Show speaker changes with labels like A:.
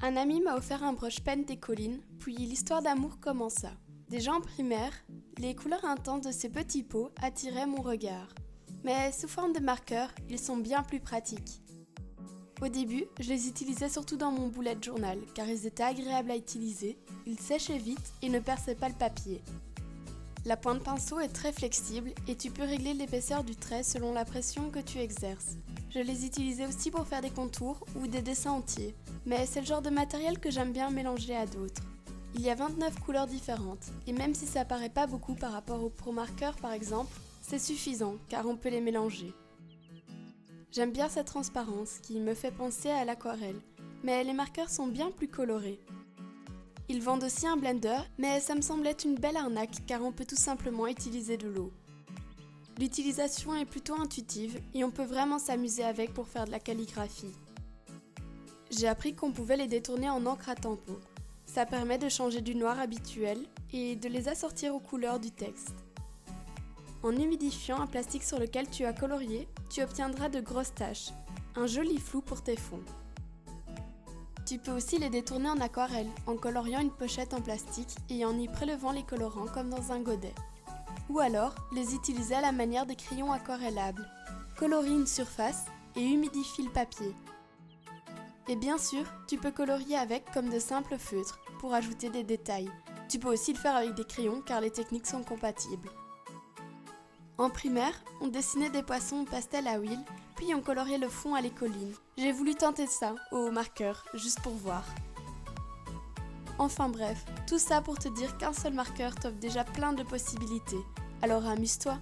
A: Un ami m'a offert un broche-pen des collines, puis l'histoire d'amour commença. Déjà en primaire, les couleurs intenses de ces petits pots attiraient mon regard. Mais sous forme de marqueurs, ils sont bien plus pratiques. Au début, je les utilisais surtout dans mon bullet journal, car ils étaient agréables à utiliser, ils séchaient vite et ne perçaient pas le papier. La pointe pinceau est très flexible et tu peux régler l'épaisseur du trait selon la pression que tu exerces. Je les utilisais aussi pour faire des contours ou des dessins entiers, mais c'est le genre de matériel que j'aime bien mélanger à d'autres. Il y a 29 couleurs différentes, et même si ça paraît pas beaucoup par rapport aux Pro Marker par exemple, c'est suffisant car on peut les mélanger. J'aime bien cette transparence qui me fait penser à l'aquarelle, mais les marqueurs sont bien plus colorés. Ils vendent aussi un blender, mais ça me semble être une belle arnaque car on peut tout simplement utiliser de l'eau. L'utilisation est plutôt intuitive et on peut vraiment s'amuser avec pour faire de la calligraphie. J'ai appris qu'on pouvait les détourner en encre à tampon. Ça permet de changer du noir habituel et de les assortir aux couleurs du texte. En humidifiant un plastique sur lequel tu as colorié, tu obtiendras de grosses taches, un joli flou pour tes fonds. Tu peux aussi les détourner en aquarelle en coloriant une pochette en plastique et en y prélevant les colorants comme dans un godet. Ou alors, les utiliser à la manière des crayons aquarellables. Colorie une surface et humidifie le papier. Et bien sûr, tu peux colorier avec comme de simples feutres pour ajouter des détails. Tu peux aussi le faire avec des crayons car les techniques sont compatibles. En primaire, on dessinait des poissons au pastel à huile, puis on coloriait le fond à l'écoline. J'ai voulu tenter ça au marqueur, juste pour voir. Enfin bref, tout ça pour te dire qu'un seul marqueur t'offre déjà plein de possibilités. Alors amuse-toi!